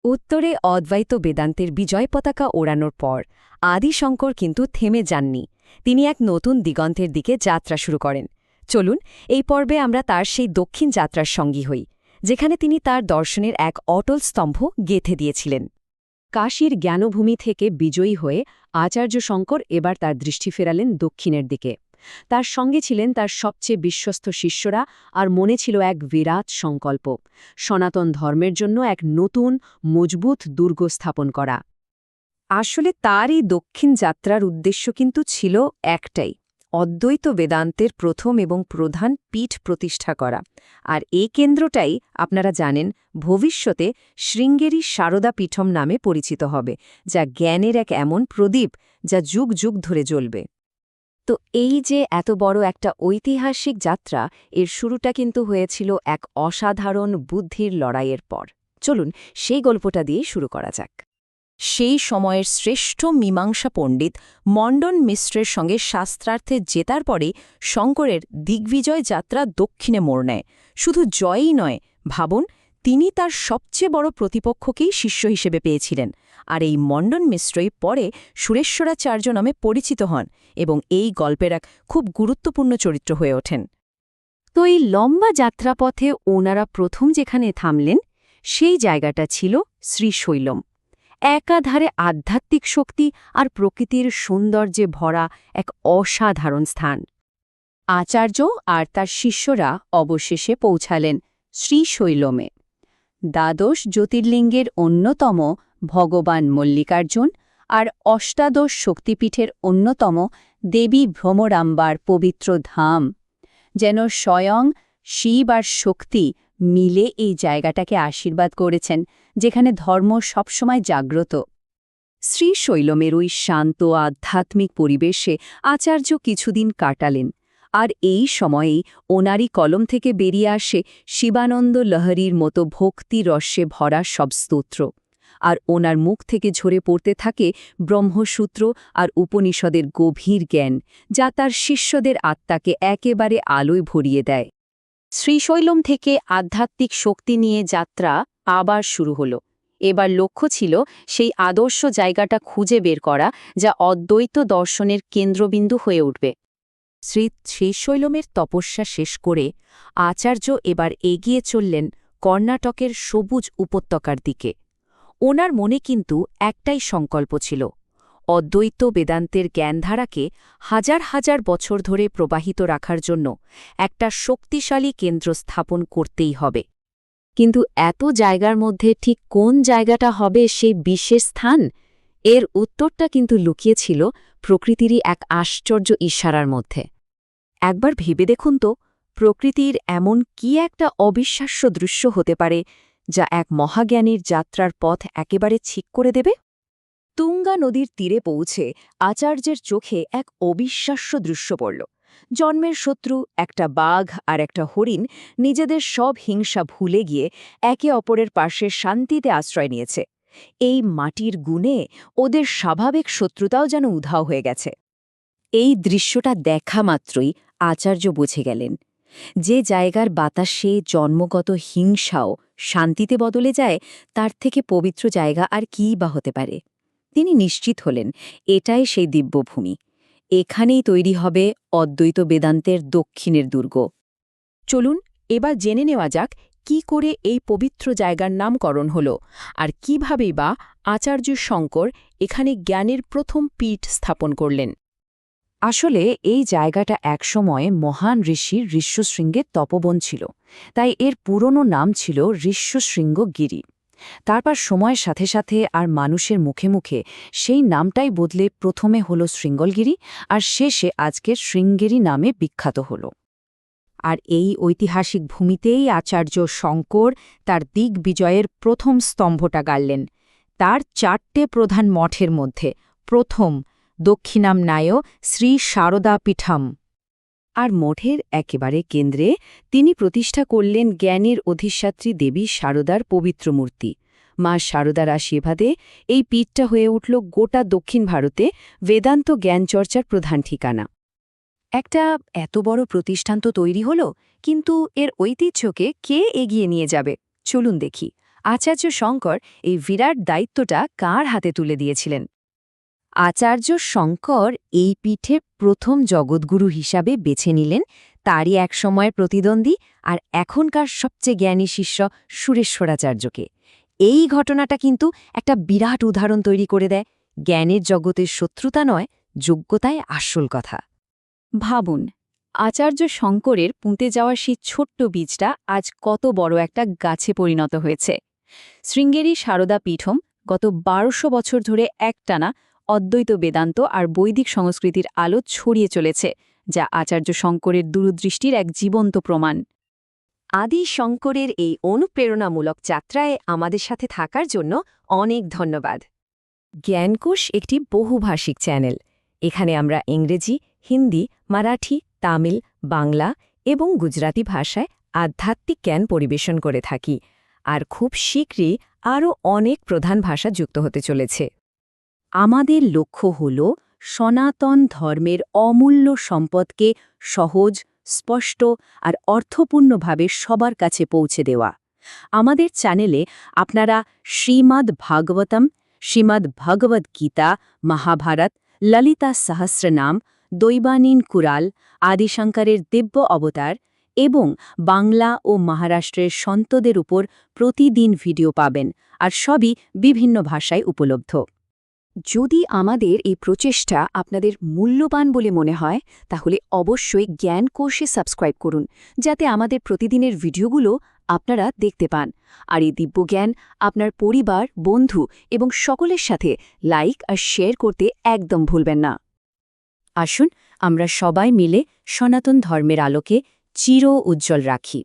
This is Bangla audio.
উত্তরে অদ্বৈত বেদান্তের বিজয় পতাকা ওড়ানোর পর আদি শঙ্কর কিন্তু থেমে যাননি। তিনি এক নতুন দিগন্তের দিকে যাত্রা শুরু করেন। চলুন এই পর্বে আমরা তার সেই দক্ষিণ যাত্রার সঙ্গী হই, যেখানে তিনি তার দর্শনের এক অটল স্তম্ভ গেঁথে দিয়েছিলেন। কাশীর জ্ঞানভূমি থেকে বিজয়ী হয়ে আচার্য শঙ্কর এবার তার দৃষ্টি ফেরালেন দক্ষিণের দিকে। তার সঙ্গে ছিলেন তার সবচেয়ে বিশ্বস্ত শিষ্যরা, আর মনে ছিল এক বিরাট সংকল্প, সনাতন ধর্মের জন্য এক নতুন মজবুত দুর্গ স্থাপন করা। আসলে তার এই দক্ষিণ যাত্রার উদ্দেশ্য কিন্তু ছিল একটাই, অদ্বৈত বেদান্তের প্রথম এবং প্রধান পীঠ প্রতিষ্ঠা করা। আর এই কেন্দ্রটাই আপনারা জানেন ভবিষ্যতে শৃঙ্গেরি সারদা পীঠম নামে পরিচিত হবে, যা জ্ঞানের এক এমন প্রদীপ যা যুগ যুগ ধরে জ্বলবে। তো এই যে এত বড় একটা ঐতিহাসিক যাত্রা, এর শুরুটা কিন্তু হয়েছিল এক অসাধারণ বুদ্ধির লড়াইয়ের পর। চলুন সেই গল্পটা দিয়ে শুরু করা যাক। সেই সময়ের শ্রেষ্ঠ মীমাংসা পণ্ডিত মণ্ডন মিশ্রের সঙ্গে শাস্ত্রার্থে জেতার পরে শঙ্করের দিগ্বিজয় যাত্রা দক্ষিণে মোড় নেয়। শুধু জয়ই নয়, ভাবুন, তিনি তার সবচেয়ে বড় প্রতিপক্ষকেই শিষ্য হিসেবে পেয়েছিলেন। আর এই মণ্ডন মিশ্রই পরে সুরেশ্বরাচার্য নামে পরিচিত হন এবং এই গল্পের এক খুব গুরুত্বপূর্ণ চরিত্র হয়ে ওঠেন। তো এই লম্বা যাত্রাপথে ওনারা প্রথম যেখানে থামলেন, সেই জায়গাটা ছিল শ্রীশৈলম। একাধারে আধ্যাত্মিক শক্তি আর প্রকৃতির সৌন্দর্যে ভরা এক অসাধারণ স্থান। আচার্য আর তার শিষ্যরা অবশেষে পৌঁছালেন শ্রীশৈলমে। দ্বাদশ জ্যোতির্লিঙ্গের অন্যতম ভগবান মল্লিকার্জুন আর অষ্টাদশ শক্তিপীঠের অন্যতম দেবী ভ্রমরাম্বার পবিত্র ধাম। যেন স্বয়ং শিব আর শক্তি মিলে এই জায়গাটাকে আশীর্বাদ করেছেন, যেখানে ধর্ম সবসময় জাগ্রত। শ্রীশৈলমের ওই শান্ত আধ্যাত্মিক পরিবেশে আচার্য কিছুদিন কাটালেন। আর এই সময়েই ওনারই কলম থেকে বেরিয়ে আসে শিবানন্দ লহরীর মতো ভক্তি রসে ভরা সব স্তোত্র। আর ওনার মুখ থেকে ঝরে পড়তে থাকে ব্রহ্মসূত্র আর উপনিষদের গভীর জ্ঞান, যা তার শিষ্যদের আত্মাকে একেবারে আলোয় ভরিয়ে দেয়। শ্রীশৈলম থেকে আধ্যাত্মিক শক্তি নিয়ে যাত্রা আবার শুরু হল। এবার লক্ষ্য ছিল সেই আদর্শ জায়গাটা খুঁজে বের করা, যা অদ্বৈত দর্শনের কেন্দ্রবিন্দু হয়ে উঠবে। শ্রীশৈলমের তপস্যা শেষ করে আচার্য এবার এগিয়ে চললেন কর্ণাটকের সবুজ উপত্যকার দিকে। ওনার মনে কিন্তু একটাই সংকল্প ছিল, অদ্বৈত বেদান্তের জ্ঞানধারাকে হাজার হাজার বছর ধরে প্রবাহিত রাখার জন্য একটা শক্তিশালী কেন্দ্র স্থাপন করতেই হবে। কিন্তু এত জায়গার মধ্যে ঠিক কোন জায়গাটা হবে সেই বিশেষ স্থান, এর উত্তরটা কিন্তু লুকিয়েছিল প্রকৃতিরই এক আশ্চর্য ইশারার মধ্যে। একবার ভেবে দেখুন তো, প্রকৃতির এমন কি একটা অবিশ্বাস্য দৃশ্য হতে পারে যা এক মহাজ্ঞানীর যাত্রার পথ একেবারে ঠিক করে দেবে? তুঙ্গা নদীর তীরে পৌঁছে আচার্যের চোখে এক অবিশ্বাস্য দৃশ্য পড়ল। জন্মের শত্রু একটা বাঘ আর একটা হরিণ নিজেদের সব হিংসা ভুলে গিয়ে একে অপরের পাশে শান্তিতে আশ্রয় নিয়েছে। এই মাটির গুণে ওদের স্বাভাবিক শত্রুতাও যেন উধাও হয়ে গেছে। এই দৃশ্যটা দেখা মাত্রই আচার্য বুঝে গেলেন, যে জায়গার বাতাসে জন্মগত হিংসাও শান্তিতে বদলে যায়, তার থেকে পবিত্র জায়গা আর কীই বা হতে পারে। তিনি নিশ্চিত হলেন এটাই সেই দিব্যভূমি, এখানেই তৈরি হবে অদ্বৈত বেদান্তের দক্ষিণের দুর্গ। চলুন এবার জেনে নেওয়া যাক কি করে এই পবিত্র জায়গার নামকরণ হল, আর কীভাবেই বা আচার্য শঙ্কর এখানে জ্ঞানের প্রথম পীঠ স্থাপন করলেন। আসলে এই জায়গাটা একসময় মহান ঋষির ঋষ্যশৃঙ্গের তপবন ছিল, তাই এর পুরনো নাম ছিল ঋষ্যশৃঙ্গ গিরি। তারপর সময়ের সাথে সাথে আর মানুষের মুখে মুখে সেই নামটাই বদলে প্রথমে হল শৃঙ্গলগিরি, আর শেষে আজকের শৃঙ্গেরি নামে বিখ্যাত হল। আর এই ঐতিহাসিক ভূমিতেই আচার্য শঙ্কর তার দিগ্বিজয়ের প্রথম স্তম্ভটা গাড়লেন। তার 4টে প্রধান মঠের মধ্যে প্রথম দক্ষিণামনায় শ্রী সারদা পীঠম। আর মঠের একেবারে কেন্দ্রে তিনি প্রতিষ্ঠা করলেন জ্ঞানের অধিষ্ঠাত্রী দেবী সারদার পবিত্র মূর্তি। মা সারদার আশীর্বাদে এই পীঠটা হয়ে উঠল গোটা দক্ষিণ ভারতে বেদান্ত জ্ঞানচর্চার প্রধান ঠিকানা। একটা এত বড় প্রতিষ্ঠান তো তৈরি হল, কিন্তু এর ঐতিহ্যকে কে এগিয়ে নিয়ে যাবে? চলুন দেখি আচার্য শঙ্কর এই বিরাট দায়িত্বটা কার হাতে তুলে দিয়েছিলেন? আচার্য শঙ্কর এই পীঠে প্রথম জগৎগুরু হিসাবে বেছে নিলেন তারই এক সময়ের প্রতিদ্বন্দ্বী আর এখনকার সবচেয়ে জ্ঞানী শিষ্য সুরেশ্বরাচার্যকে। এই ঘটনাটা কিন্তু একটা বিরাট উদাহরণ তৈরি করে দেয়, জ্ঞানের জগতের শত্রুতা নয়, যোগ্যতায় আসল কথা। ভাবুন, আচার্য শঙ্করের পুঁতে যাওয়ার সেই ছোট্ট বীজটা আজ কত বড় একটা গাছে পরিণত হয়েছে। শৃঙ্গেরি সারদা পীঠম গত ১২০০ বছর ধরে একটানা অদ্বৈত বেদান্ত আর বৈদিক সংস্কৃতির আলো ছড়িয়ে চলেছে, যা আচার্য শঙ্করের দূরদৃষ্টির এক জীবন্ত প্রমাণ। আদি শঙ্করের এই অনুপ্রেরণামূলক যাত্রায় আমাদের সাথে থাকার জন্য অনেক ধন্যবাদ। জ্ঞানকোষ একটি বহুভাষিক চ্যানেল। এখানে আমরা ইংরেজি, হিন্দি, মারাঠি, তামিল, বাংলা এবং গুজরাটি ভাষায় আধ্যাত্মিক জ্ঞান পরিবেশন করে থাকি, আর খুব শীঘ্রই আরও অনেক প্রধান ভাষা যুক্ত হতে চলেছে। আমাদের লক্ষ্য হল সনাতন ধর্মের অমূল্য সম্পদকে সহজ, স্পষ্ট আর অর্থপূর্ণভাবে সবার কাছে পৌঁছে দেওয়া। আমাদের চ্যানেলে আপনারা শ্রীমদ্ ভাগবতম, শ্রীমদ্ ভগবদ্ গীতা, মহাভারত, ললিতা সহস্রনাম, দৈবানীন কুরাল, আদিশঙ্করের দিব্য অবতার এবং বাংলা ও মহারাষ্ট্রের সন্তদের উপর প্রতিদিন ভিডিও পাবেন, আর সবই বিভিন্ন ভাষায় উপলব্ধ। যদি আমাদের এই প্রচেষ্টা আপনাদের মূল্যবান বলে মনে হয়, তাহলে অবশ্যই জ্ঞানকোষে সাবস্ক্রাইব করুন, যাতে আমাদের প্রতিদিনের ভিডিওগুলো আপনারা দেখতে পান। আর এই দিব্যজ্ঞান আপনার পরিবার, বন্ধু এবং সকলের সাথে লাইক আর শেয়ার করতে একদম ভুলবেন না। আসুন আমরা সবাই মিলে সনাতন ধর্মের আলোকে চির উজ্জ্বল রাখি।